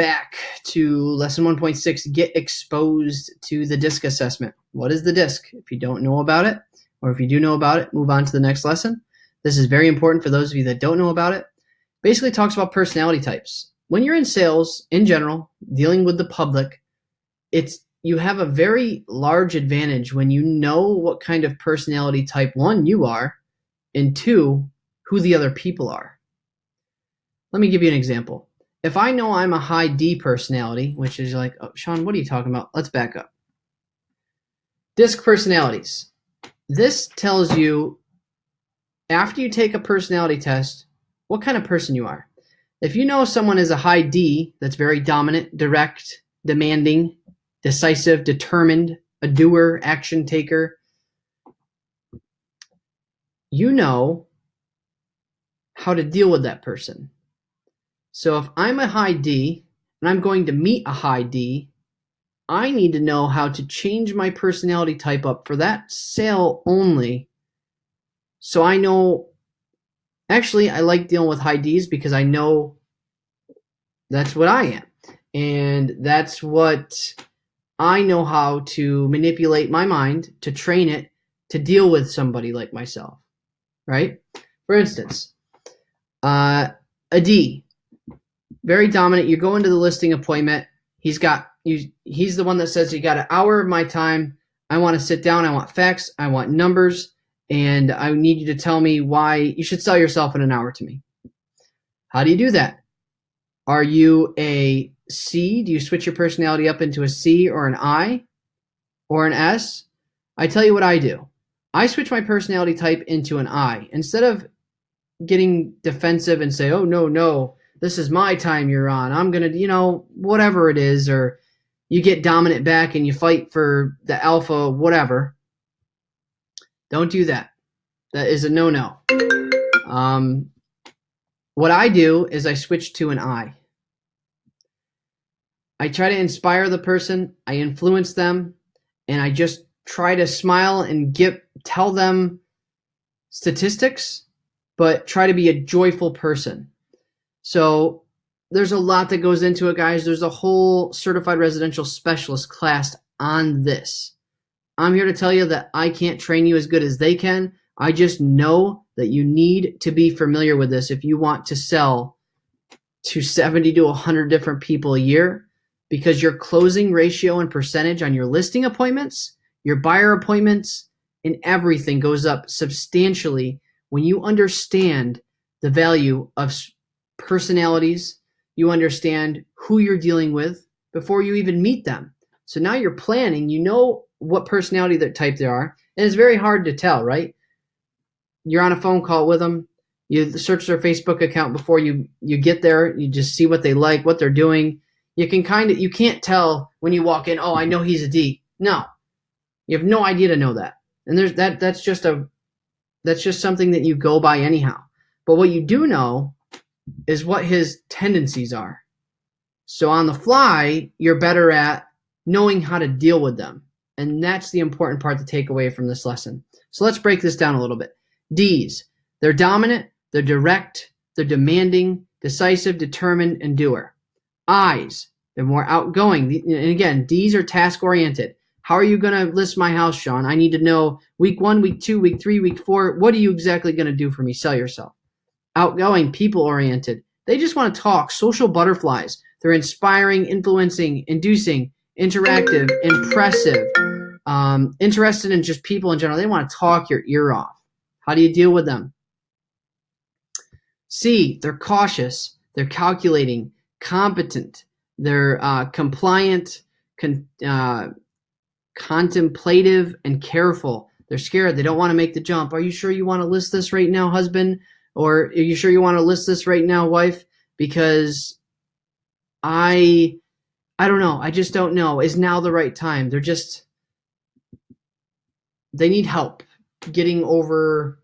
back to lesson 1.6, get exposed to the DISC assessment. What is the DISC? If you don't know about it, or if you do know about it, move on to the next lesson. This is very important for those of you that don't know about it. Basically, it talks about personality types. When you're in sales, in general, dealing with the public, you have a very large advantage when you know what kind of personality type, one, you are, and two, who the other people are. Let me give you an example. If I know I'm a high D personality, which is like, oh, Sean, what are you talking about? Let's back up. DISC personalities. This tells you, after you take a personality test, what kind of person you are. If you know someone is a high D, that's very dominant, direct, demanding, decisive, determined, a doer, action taker, you know how to deal with that person. So if I'm a high D and I'm going to meet a high D, I need to know how to change my personality type up for that sale only. So I know, actually, I like dealing with high Ds because I know that's what I am. And that's what I know how to manipulate my mind to train it to deal with somebody like myself, right? For instance, a D, very dominant. You go into the listing appointment. He's the one that says, you got an hour of my time. I want to sit down. I want facts. I want numbers. And I need you to tell me why you should sell yourself in an hour to me. How do you do that? Are you a C? Do you switch your personality up into a C or an I or an S? I tell you what I do. I switch my personality type into an I. Instead of getting defensive and say, oh, no, this is my time you're on. I'm going to, whatever it is, or you get dominant back and you fight for the alpha, whatever. Don't do that. That is a no-no. What I do is I switch to an I. I try to inspire the person. I influence them. And I just try to smile and tell them statistics, but try to be a joyful person. So there's a lot that goes into it, guys. There's a whole certified residential specialist class on this. I'm here to tell you that I can't train you as good as they can. I just know that you need to be familiar with this if you want to sell to 70 to 100 different people a year, because your closing ratio and percentage on your listing appointments, your buyer appointments, and everything goes up substantially when you understand the value of personalities. You understand who you're dealing with before you even meet them. So now you're planning, you know what personality type they are, and it's very hard to tell, right? You're on a phone call with them, you search their Facebook account before you get there, you just see what they like, what they're doing. You can't tell when you walk in, oh, I know he's a D. No. You have no idea to know that. And that's just something that you go by anyhow. But what you do know is what his tendencies are. So on the fly, you're better at knowing how to deal with them. And that's the important part to take away from this lesson. So let's break this down a little bit. Ds, they're dominant, they're direct, they're demanding, decisive, determined, and doer. Is, they're more outgoing. And again, Ds are task-oriented. How are you going to list my house, Sean? I need to know week 1, week 2, week 3, week 4. What are you exactly going to do for me? Sell yourself. Outgoing, people-oriented. They just want to talk. Social butterflies. They're inspiring, influencing, inducing, interactive, impressive, interested in just people in general. They want to talk your ear off. How do you deal with them? C, they're cautious. They're calculating, competent. They're compliant, contemplative, and careful. They're scared. They don't want to make the jump. Are you sure you want to list this right now, husband? Or are you sure you want to list this right now, wife? Because I don't know. I just don't know. Is now the right time? They need help getting over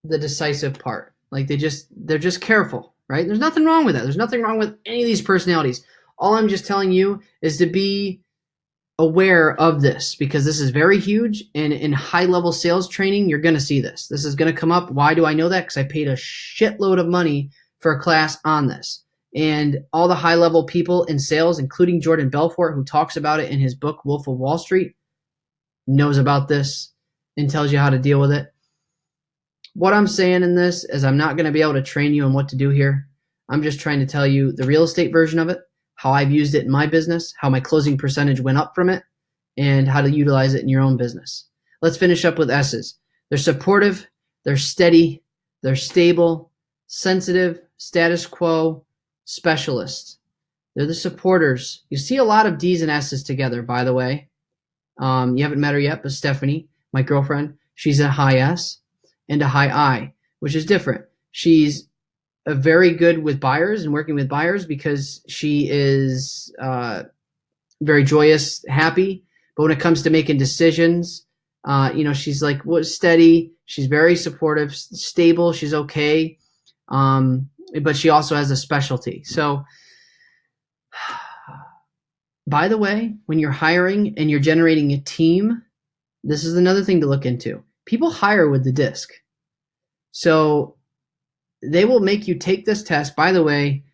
the decisive part. Like they're just careful, right? There's nothing wrong with that. There's nothing wrong with any of these personalities. All I'm just telling you is to be aware of this, because this is very huge, and in high-level sales training, you're going to see this. This is going to come up. Why do I know that? Because I paid a shitload of money for a class on this. And all the high-level people in sales, including Jordan Belfort, who talks about it in his book, Wolf of Wall Street, knows about this and tells you how to deal with it. What I'm saying in this is I'm not going to be able to train you on what to do here. I'm just trying to tell you the real estate version of it, how I've used it in my business, how my closing percentage went up from it, and how to utilize it in your own business. Let's finish up with S's. They're supportive, they're steady, they're stable, sensitive, status quo, specialist. They're the supporters. You see a lot of D's and S's together, by the way. You haven't met her yet, but Stephanie, my girlfriend, she's a high S and a high I, which is different. She's very good with buyers and working with buyers because she is very joyous, happy. But when it comes to making decisions, she's like steady. She's very supportive, stable. She's okay. But she also has a specialty. So, by the way, when you're hiring and you're generating a team, this is another thing to look into. People hire with the DISC. So they will make you take this test. By the way,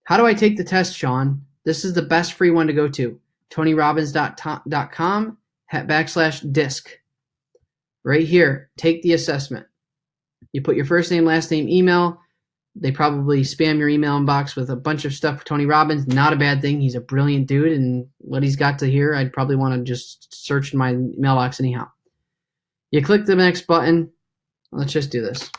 how do I take the test, Sean? This is the best free one to go to. TonyRobbins.com/DISC. Right here, take the assessment. You put your first name, last name, email. They probably spam your email inbox with a bunch of stuff for Tony Robbins. Not a bad thing. He's a brilliant dude, and what he's got to hear, I'd probably want to just search in my mailbox anyhow. You click the next button. Let's just do this.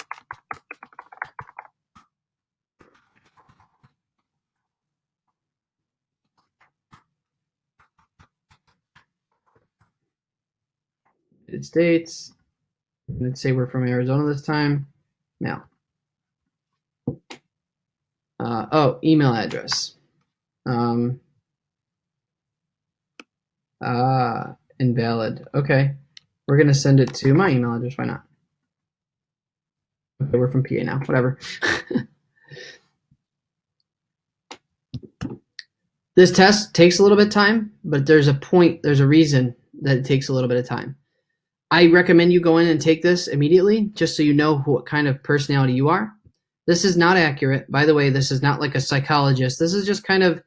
United States. Let's say we're from Arizona this time. Now. Email address. Invalid. Okay. We're going to send it to my email address. Why not? Okay, we're from PA now. Whatever. This test takes a little bit of time, but there's a reason that it takes a little bit of time. I recommend you go in and take this immediately, just so you know what kind of personality you are. This is not accurate. By the way, this is not like a psychologist. This is just kind of,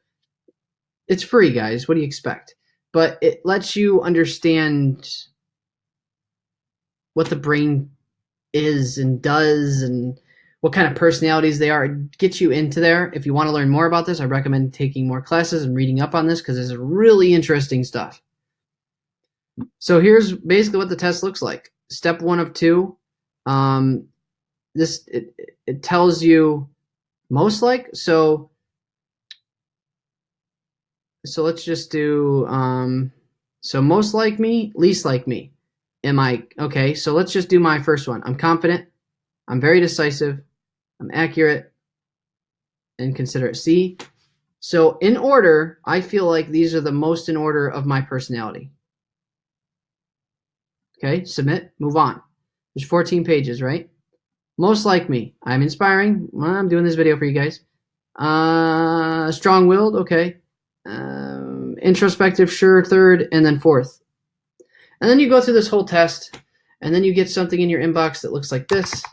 it's free, guys. What do you expect? But it lets you understand what the brain is and does and what kind of personalities they are. It gets you into there. If you want to learn more about this, I recommend taking more classes and reading up on this because it's really interesting stuff. So here's basically what the test looks like. Step 1 of 2. It tells you most like. So let's just do so most like me, least like me. Am I okay? So let's just do my first one. I'm confident. I'm very decisive. I'm accurate and considerate. See? So in order, I feel like these are the most in order of my personality. Okay, submit, move on. There's 14 pages, right? Most like me. I'm inspiring. Well, I'm doing this video for you guys. Strong-willed, okay. Introspective, sure, third, and then fourth. And then you go through this whole test, and then you get something in your inbox that looks like this.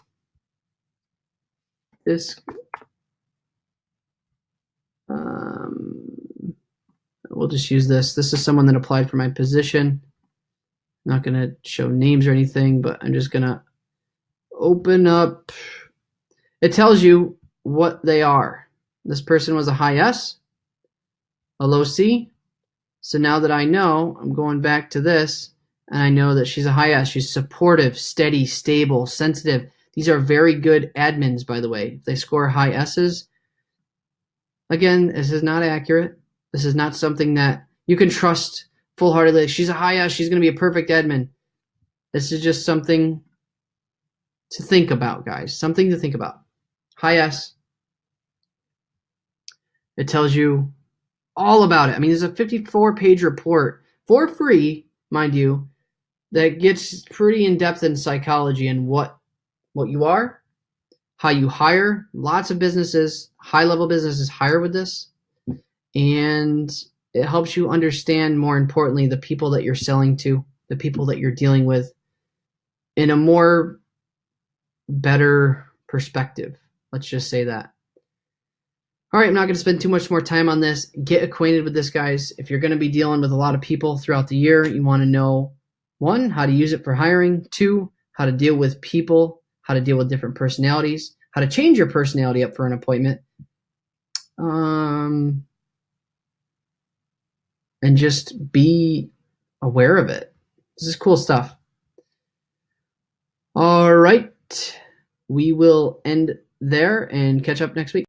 We'll just use this. This is someone that applied for my position. I'm not going to show names or anything, but I'm just going to open up. It tells you what they are. This person was a high S, a low C. So now that I know, I'm going back to this, and I know that she's a high S. She's supportive, steady, stable, sensitive. These are very good admins, by the way. If they score high S's, again, this is not accurate. This is not something that you can trust full-heartedly. She's a high S. She's going to be a perfect admin. This is just something to think about, guys. Something to think about. High S. It tells you all about it. I mean, there's a 54-page report for free, mind you, that gets pretty in-depth in psychology and what you are, how you hire. Lots of businesses, high-level businesses, hire with this. And it helps you understand, more importantly, the people that you're selling to, the people that you're dealing with in a more better perspective. Let's just say that. All right, I'm not going to spend too much more time on this. Get acquainted with this, guys. If you're going to be dealing with a lot of people throughout the year, you want to know, 1, how to use it for hiring, 2, how to deal with people, how to deal with different personalities, how to change your personality up for an appointment, and just be aware of it. This is cool stuff. All right, we will end there and catch up next week.